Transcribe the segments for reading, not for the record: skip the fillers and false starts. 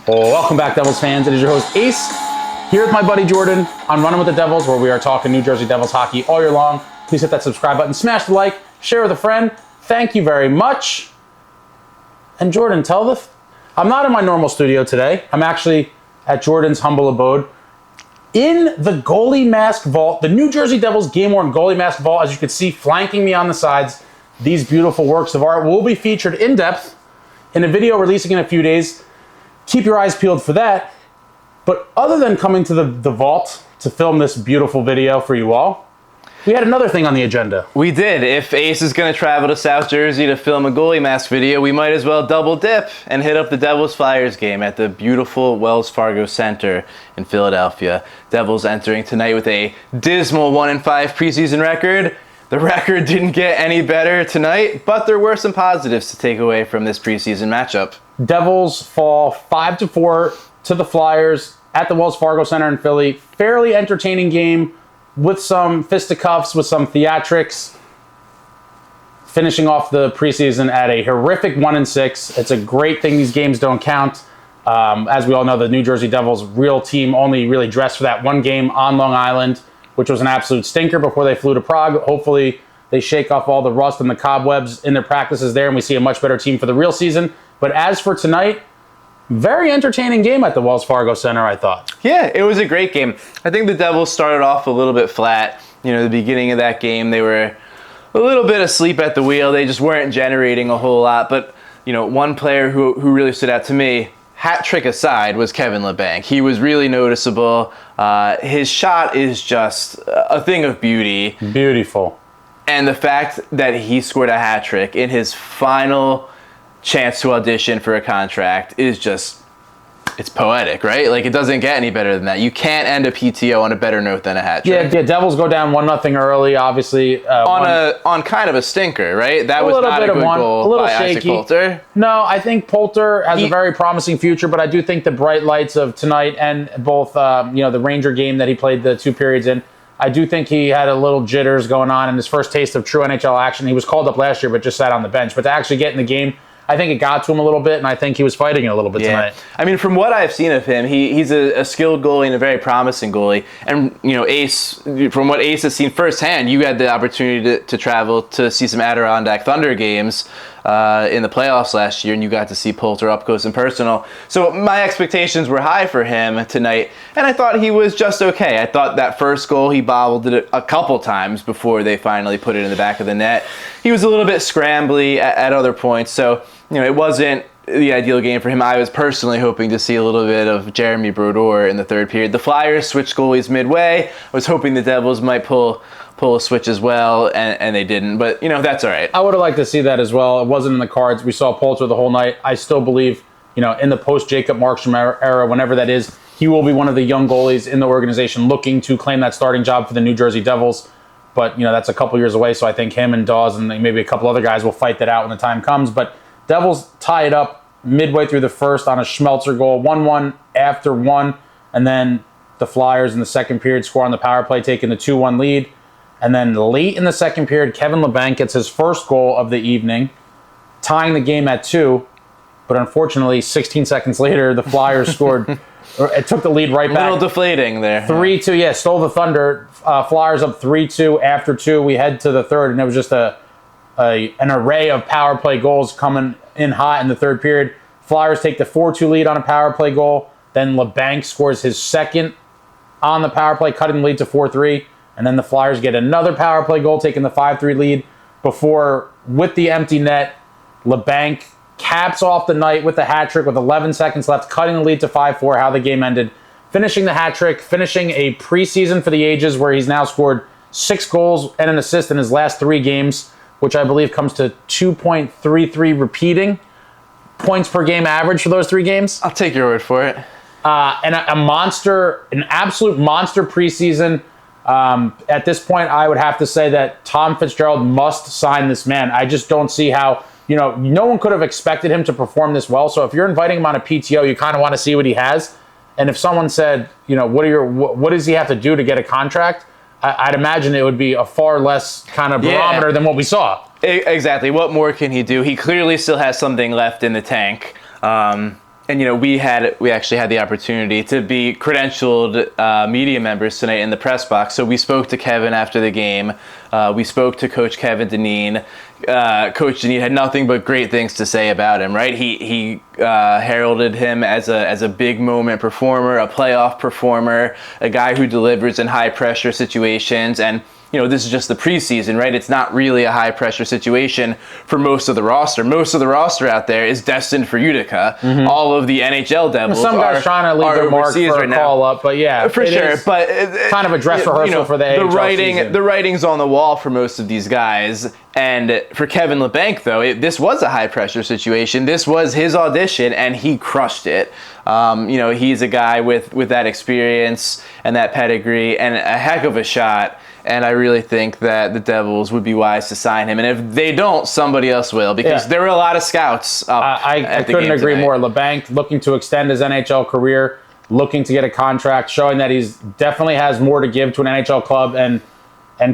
Welcome back, Devils fans. It is your host, Ace, here with my buddy Jordan on Running with the Devils, where we are talking New Jersey Devils hockey all year long. Please hit that subscribe button, smash the like, share with a friend. Thank you very much. And Jordan, I'm not in my normal studio today. I'm actually at Jordan's humble abode in the goalie mask vault, the New Jersey Devils game-worn goalie mask vault. As you can see, flanking me on the sides, these beautiful works of art will be featured in depth in a video releasing in a few days. Keep your eyes peeled for that. But other than coming to the vault to film this beautiful video for you all, we had another thing on the agenda. We did. If Ace is going to travel to South Jersey to film a goalie mask video, we might as well double dip and hit up the Devils-Flyers game at the beautiful Wells Fargo Center in Philadelphia. Devils entering tonight with a dismal 1-5 preseason record. The record didn't get any better tonight, but there were some positives to take away from this preseason matchup. Devils fall 5-4 to the Flyers at the Wells Fargo Center in Philly. Fairly entertaining game with some fisticuffs, with some theatrics. Finishing off the preseason at a horrific 1-6. It's a great thing these games don't count. As we all know, the New Jersey Devils real team only really dressed for that one game on Long Island, which was an absolute stinker before they flew to Prague. Hopefully they shake off all the rust and the cobwebs in their practices there, and we see a much better team for the real season. But as for tonight, very entertaining game at the Wells Fargo Center, I thought. Yeah, it was a great game. I think the Devils started off a little bit flat. You know, the beginning of that game, they were a little bit asleep at the wheel. They just weren't generating a whole lot. But, you know, one player who really stood out to me, hat trick aside, was Kevin Labanc. He was really noticeable. His shot is just a thing of beauty. Beautiful. And the fact that he scored a hat trick in his final chance to audition for a contract is just, it's poetic, right? Like, it doesn't get any better than that. You can't end a PTO on a better note than a hat trick. Yeah, Devils go down 1-0 early, obviously. On kind of a stinker, right? That was not a good goal by Isaac Poulter. No, I think Poulter has a very promising future, but I do think the bright lights of tonight and both, the Ranger game that he played the 2 periods in, I do think he had a little jitters going on in his first taste of true NHL action. He was called up last year, but just sat on the bench. But to actually get in the game, I think it got to him a little bit, and I think he was fighting it a little bit tonight. I mean, from what I've seen of him, he's a skilled goalie and a very promising goalie. And, you know, Ace, from what Ace has seen firsthand, you had the opportunity to travel to see some Adirondack Thunder games in the playoffs last year, and you got to see Poulter up close and personal. So my expectations were high for him tonight, and I thought he was just okay. I thought that first goal, he bobbled it a couple times before they finally put it in the back of the net. He was a little bit scrambly at other points, so, you know, it wasn't the ideal game for him. I was personally hoping to see a little bit of Jeremy Brodeur in the third period. The Flyers switched goalies midway. I was hoping the Devils might pull a switch as well, and they didn't. But, you know, that's all right. I would have liked to see that as well. It wasn't in the cards. We saw Poulter the whole night. I still believe, you know, in the post-Jacob Markstrom era, whenever that is, he will be one of the young goalies in the organization looking to claim that starting job for the New Jersey Devils. But, you know, that's a couple years away, so I think him and Dawes and maybe a couple other guys will fight that out when the time comes. But Devils tie it up midway through the first on a Schmelzer goal, 1-1 after 1, and then the Flyers in the second period score on the power play, taking the 2-1 lead. And then late in the second period, Kevin Labanc gets his first goal of the evening, tying the game at 2. But unfortunately, 16 seconds later, the Flyers scored. It took the lead right back. A little deflating there. 3-2, stole the Thunder. Flyers up 3-2 after 2. We head to the third, and it was just an array of power play goals coming in hot in the third period. Flyers take the 4-2 lead on a power play goal. Then Labanc scores his second on the power play, cutting the lead to 4-3. And then the Flyers get another power play goal, taking the 5-3 lead before, with the empty net, Labanc caps off the night with a hat trick with 11 seconds left, cutting the lead to 5-4, how the game ended. Finishing the hat trick, finishing a preseason for the ages where he's now scored 6 goals and an assist in his last 3 games, which I believe comes to 2.33 repeating points per game average for those 3 games. I'll take your word for it. And an absolute monster preseason. At this point, I would have to say that Tom Fitzgerald must sign this man. I just don't see how, no one could have expected him to perform this well. So if you're inviting him on a PTO, you kind of want to see what he has. And if someone said, what does he have to do to get a contract? I'd imagine it would be a far less kind of barometer than what we saw. Exactly. What more can he do? He clearly still has something left in the tank. And we actually had the opportunity to be credentialed media members tonight in the press box. So we spoke to Kevin after the game. We spoke to Coach Kevin Dineen. Coach Dineen had nothing but great things to say about him. Right? He heralded him as a big moment performer, a playoff performer, a guy who delivers in high pressure situations. And this is just the preseason, right? It's not really a high-pressure situation for most of the roster. Most of the roster out there is destined for Utica. Mm-hmm. All of the NHL Devils some guys trying to leave their mark for right a call-up, but yeah. For sure, but kind of a dress rehearsal for the AHL season. The writing's on the wall for most of these guys. And for Kevin Labanc, though, this was a high-pressure situation. This was his audition, and he crushed it. He's a guy with that experience and that pedigree and a heck of a shot. And I really think that the Devils would be wise to sign him. And if they don't, somebody else will, because there were a lot of scouts up I couldn't agree more. Labanc looking to extend his NHL career, looking to get a contract, showing that he's definitely has more to give to an NHL club and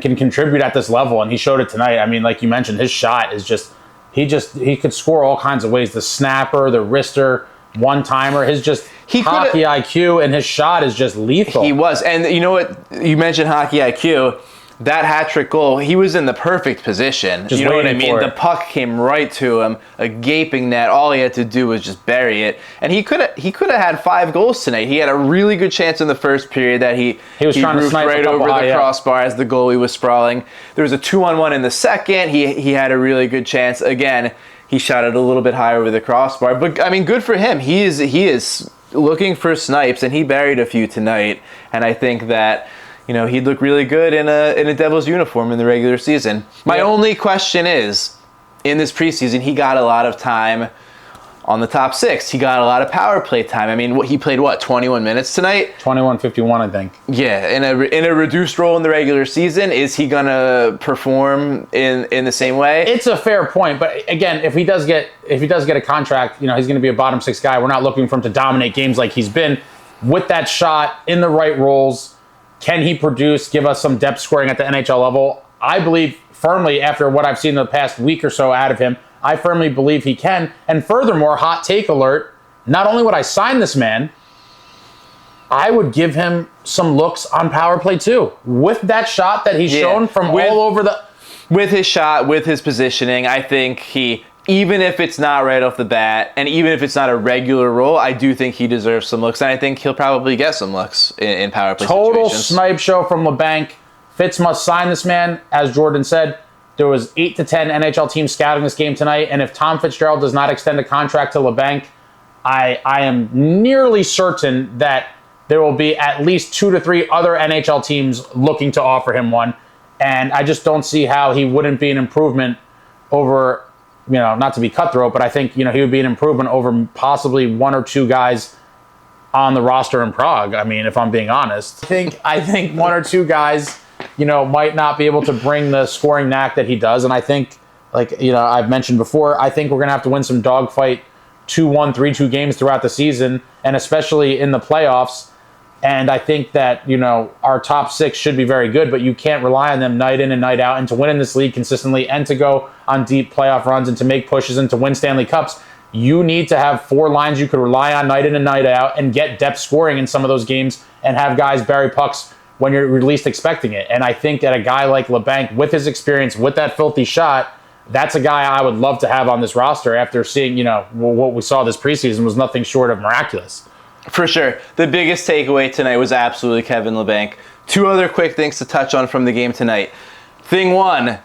can contribute at this level. And he showed it tonight. I mean, like you mentioned, his shot is he could score all kinds of ways. The snapper, the wrister, one-timer, hockey IQ, and his shot is just lethal. He was. And you know what? You mentioned hockey IQ. That hat-trick goal, he was in the perfect position. Just you know what I waiting mean? for The it. puck came right to him, a gaping net. All he had to do was just bury it. And he could have had 5 goals tonight. He had a really good chance in the first period that he was trying to snipe right over the crossbar as the goalie was sprawling. There was a 2-on-1 in the second. He had a really good chance. Again, he shot it a little bit higher over the crossbar. But, I mean, good for him. He is looking for snipes, and he buried a few tonight. And I think that, he'd look really good in a Devils uniform in the regular season. My only question is, in this preseason, he got a lot of time on the top 6. He got a lot of power play time. I mean, he played, 21 minutes tonight? 21-51, I think. Yeah, in a reduced role in the regular season, is he going to perform in the same way? It's a fair point, but again, if he does get a contract, he's going to be a bottom 6 guy. We're not looking for him to dominate games like he's been. With that shot, in the right roles, can he produce, give us some depth scoring at the NHL level? I believe firmly, after what I've seen in the past week or so out of him, I firmly believe he can. And furthermore, hot take alert, not only would I sign this man, I would give him some looks on power play too. With that shot that he's shown from all over the... With his shot, with his positioning, I think even if it's not right off the bat, and even if it's not a regular role, I do think he deserves some looks, and I think he'll probably get some looks in power play Total situations. snipe show from Labanc. Fitz must sign this man. As Jordan said, there was 8 to 10 NHL teams scouting this game tonight, and if Tom Fitzgerald does not extend a contract to Labanc, I am nearly certain that there will be at least 2 to 3 other NHL teams looking to offer him one, and I just don't see how he wouldn't be an improvement over, not to be cutthroat, but I think, he would be an improvement over possibly 1 or 2 guys on the roster in Prague. I mean, if I'm being honest, I think 1 or 2 guys, might not be able to bring the scoring knack that he does. And I think, I've mentioned before, I think we're going to have to win some dogfight 2-1, 3-2 games throughout the season, and especially in the playoffs. And I think that, our top 6 should be very good, but you can't rely on them night in and night out. And to win in this league consistently and to go on deep playoff runs and to make pushes and to win Stanley Cups, you need to have 4 lines you could rely on night in and night out and get depth scoring in some of those games and have guys bury pucks when you're least expecting it. And I think that a guy like Labanc, with his experience, with that filthy shot, that's a guy I would love to have on this roster after seeing, what we saw this preseason was nothing short of miraculous. For sure. The biggest takeaway tonight was absolutely Kevin Labanc. 2 other quick things to touch on from the game tonight. Thing 1,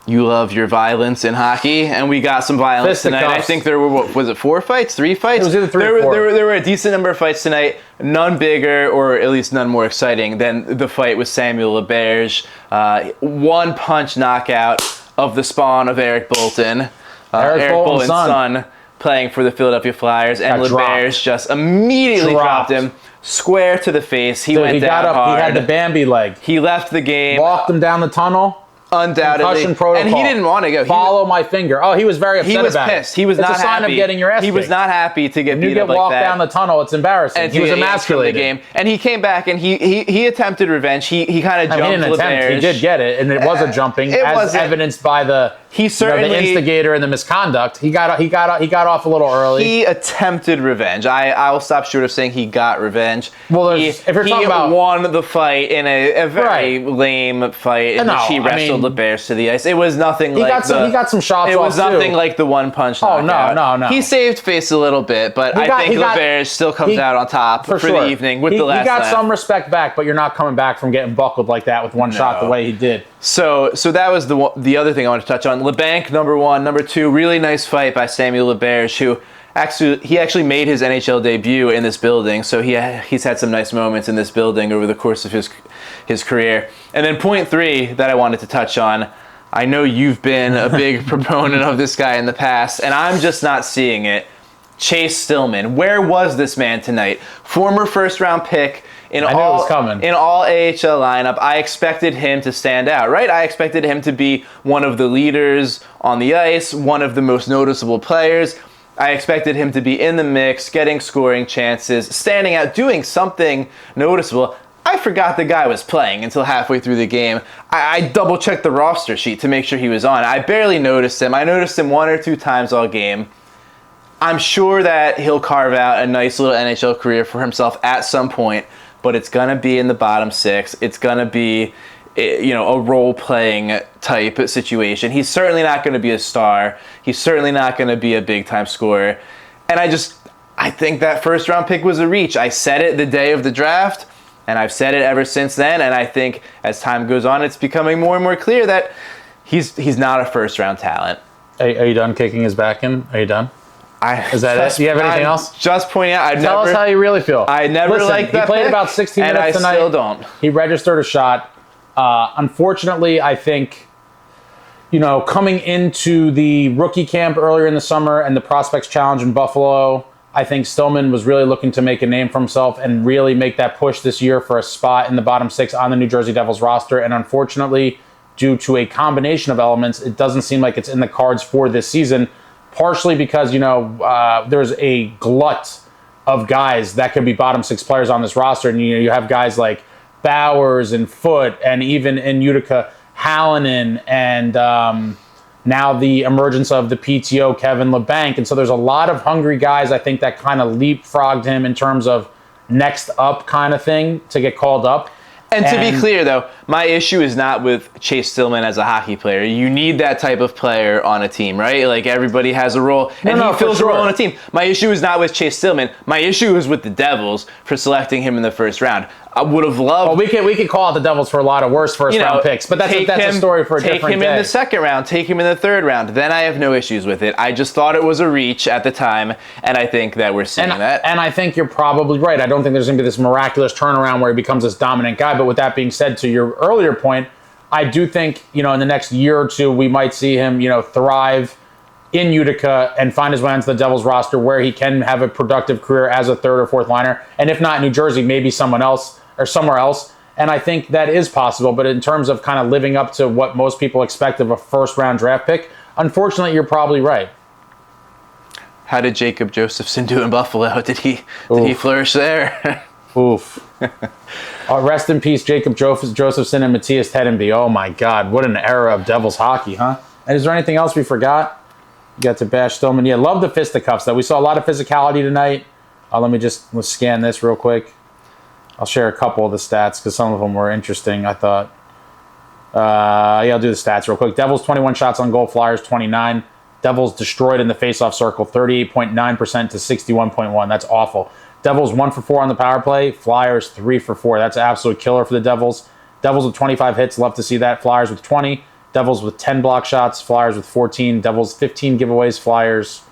you love your violence in hockey, and we got some violence tonight. I think there were, 4 fights, 3 fights? It was either 3 or 4. There were a decent number of fights tonight, none bigger, or at least none more exciting than the fight with Samuel Laberge. 1-punch knockout of the spawn of Eric Boulton. Eric Bolton's son. Playing for the Philadelphia Flyers, and Laberge just immediately dropped him square to the face. He went down hard. He had the Bambi leg. He left the game. Walked him down the tunnel. Undoubtedly. Concussion protocol. And he didn't want to go. Follow my finger. Oh, he was very upset about it. He was pissed. He was not happy. It's a sign of getting your ass kicked. He was not happy to get beat up like that. You get walked down the tunnel, it's embarrassing. And he was emasculated. The game. And he came back and he attempted revenge. He kind of jumped Laberge. He did get it, and it was a jumping, as evidenced by the the instigator and the misconduct. He got off a little early. He attempted revenge. I will stop short of saying he got revenge. Well, if you're talking about won the fight in a very lame fight in which he wrestled Laberge to the ice. It was nothing like he got some shots. It was nothing like the one punch knockout. No. He saved face a little bit, but I think Laberge still comes out on top for the evening with the last. He got laugh. some respect back, but you're not coming back from getting buckled like that with one shot the way he did. So that was the other thing I wanted to touch on. Labanc, number 1. Number 2, really nice fight by Samuel Laberge, who actually made his NHL debut in this building. So he's had some nice moments in this building over the course of his career. And then point 3 that I wanted to touch on. I know you've been a big proponent of this guy in the past, and I'm just not seeing it. Chase Stillman. Where was this man tonight? Former first-round pick. In all AHL lineup, I expected him to stand out, right? I expected him to be one of the leaders on the ice, one of the most noticeable players. I expected him to be in the mix, getting scoring chances, standing out, doing something noticeable. I forgot the guy was playing until halfway through the game. I double-checked the roster sheet to make sure he was on. I barely noticed him. I noticed him 1 or 2 times all game. I'm sure that he'll carve out a nice little NHL career for himself at some point, but it's going to be in the bottom 6. It's going to be, a role-playing type situation. He's certainly not going to be a star. He's certainly not going to be a big-time scorer. And I think that first-round pick was a reach. I said it the day of the draft, and I've said it ever since then. And I think as time goes on, it's becoming more and more clear that he's not a first-round talent. Are you done kicking his back in? Are you done? Is that it? Do you have anything else? Just pointing out, Tell us how you really feel. I never liked that He played pick, about 16 and minutes tonight. I still don't. He registered a shot. Unfortunately, I think, coming into the rookie camp earlier in the summer and the Prospects Challenge in Buffalo, I think Stillman was really looking to make a name for himself and really make that push this year for a spot in the bottom 6 on the New Jersey Devils roster. And unfortunately, due to a combination of elements, it doesn't seem like it's in the cards for this season. Partially because, there's a glut of guys that could be bottom 6 players on this roster. And, you have guys like Bowers and Foote and even in Utica, Hallinan and now the emergence of the PTO, Kevin Labanc. And so there's a lot of hungry guys, I think, that kind of leapfrogged him in terms of next up kind of thing to get called up. And to be clear, though, my issue is not with Chase Stillman as a hockey player. You need that type of player on a team, right? Like, everybody has a role, and he fills a role on a team. My issue is not with Chase Stillman. My issue is with the Devils for selecting him in the first round. I would have loved... Well, we could call out the Devils for a lot of worse first-round picks, but that's a story for a different day. Take him in the second round. Take him in the third round. Then I have no issues with it. I just thought it was a reach at the time, and I think that we're seeing that. And I think you're probably right. I don't think there's going to be this miraculous turnaround where he becomes this dominant guy, but with that being said, to your earlier point, I do think, in the next year or two, we might see him, thrive in Utica and find his way onto the Devils roster where he can have a productive career as a third or fourth liner. And if not New Jersey, maybe someone else or somewhere else. And I think that is possible. But in terms of kind of living up to what most people expect of a first-round draft pick, unfortunately, you're probably right. How did Jacob Josephson do in Buffalo? Did he flourish there? Oof. Rest in peace, Jacob Josephson and Matthias Tedenby. Oh, my God. What an era of Devils hockey, huh? And is there anything else we forgot? You got to bash Stillman. Yeah, love the fisticuffs, though. We saw a lot of physicality tonight. Let's scan this real quick. I'll share a couple of the stats because some of them were interesting, I thought. I'll do the stats real quick. Devils 21 shots on goal, Flyers 29. Devils destroyed in the faceoff circle, 38.9% to 61.1. That's awful. Devils 1 for 4 on the power play. Flyers 3 for 4. That's an absolute killer for the Devils. Devils with 25 hits. Love to see that. Flyers with 20. Devils with 10 block shots. Flyers with 14. Devils 15 giveaways. Flyers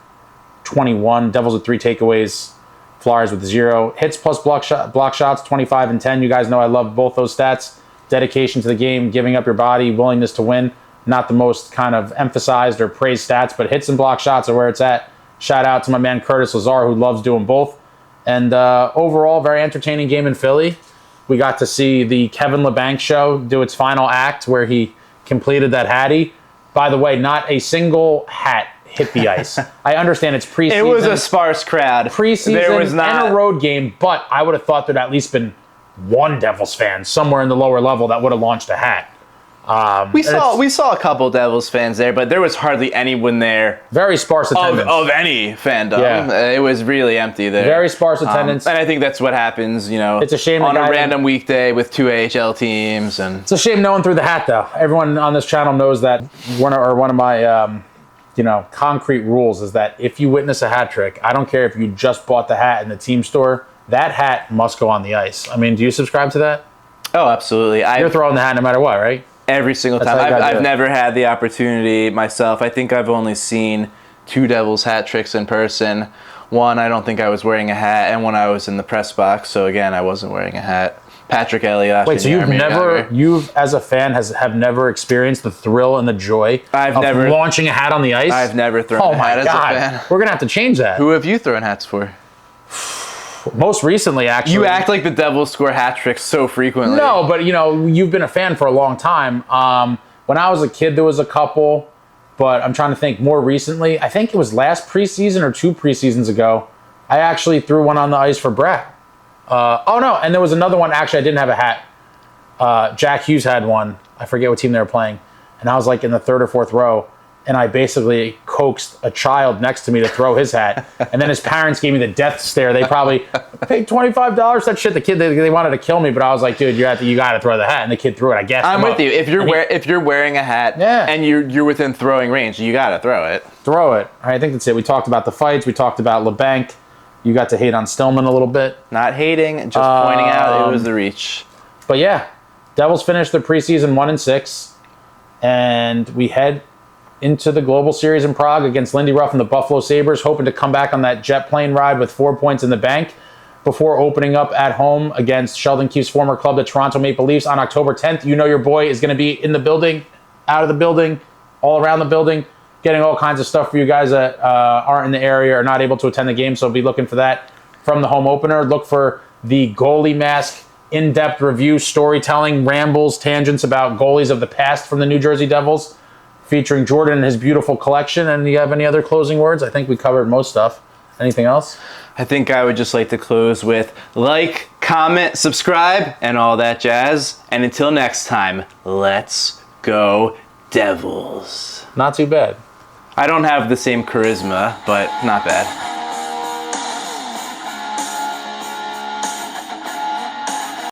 21. Devils with 3 takeaways. Flyers with 0. Hits plus block shots, 25 and 10. You guys know I love both those stats. Dedication to the game, giving up your body, willingness to win. Not the most kind of emphasized or praised stats, but hits and block shots are where it's at. Shout out to my man Curtis Lazar, who loves doing both. And overall, very entertaining game in Philly. We got to see the Kevin Labanc show do its final act, where he completed that hattie. By the way, not a single hat hit the ice. I understand it's preseason. It was a sparse crowd. Preseason there was not... and a road game, but I would have thought there'd at least been one Devils fan somewhere in the lower level that would have launched a hat. We saw a couple Devils fans there, but there was hardly anyone there. Very sparse attendance. Of any fandom. Yeah. It was really empty there. Very sparse attendance. And I think that's what happens, It's a shame on a random weekday with 2 AHL teams. And it's a shame no one threw the hat, though. Everyone on this channel knows that one of my concrete rules is that if you witness a hat trick, I don't care if you just bought the hat in the team store, that hat must go on the ice. I mean, do you subscribe to that? Oh, absolutely. You're throwing the hat no matter what, right? Every single time. I've never had the opportunity myself. I think I've only seen 2 Devils hat tricks in person. One, I don't think I was wearing a hat, and one I was in the press box. So again, I wasn't wearing a hat. Patrick Elliott. Wait, so you've as a fan have never experienced the thrill and the joy of launching a hat on the ice? I've never thrown a hat as a fan. We're gonna have to change that. Who have you thrown hats for? Most recently, actually. You act like the Devils score hat tricks so frequently. No, but you've been a fan for a long time. When I was a kid, there was a couple, but I'm trying to think more recently. I think it was last preseason or 2 preseasons ago. I actually threw one on the ice for Brett. And there was another one. Actually, I didn't have a hat. Jack Hughes had one. I forget what team they were playing. And I was like in the 3rd or 4th row. And I basically coaxed a child next to me to throw his hat. And then his parents gave me the death stare. They probably paid $25. That shit. The kid, they wanted to kill me. But I was like, dude, you got to throw the hat. And the kid threw it. I guess I'm with you. If you're wearing a hat and you're within throwing range, you got to throw it. Throw it. All right, I think that's it. We talked about the fights. We talked about Labanc. You got to hate on Stillman a little bit. Not hating, just pointing out it was the reach. But yeah, Devils finished their preseason 1-6, and we head into the Global Series in Prague against Lindy Ruff and the Buffalo Sabres, hoping to come back on that jet plane ride with 4 points in the bank before opening up at home against Sheldon Keefe's former club, the Toronto Maple Leafs, on October 10th. Your boy is going to be in the building, out of the building, all around the building, getting all kinds of stuff for you guys that aren't in the area or not able to attend the game. So be looking for that from the home opener. Look for the goalie mask, in-depth review, storytelling, rambles, tangents about goalies of the past from the New Jersey Devils, featuring Jordan and his beautiful collection. And do you have any other closing words? I think we covered most stuff. Anything else? I think I would just like to close with like, comment, subscribe, and all that jazz. And until next time, let's go Devils. Not too bad. I don't have the same charisma, but not bad.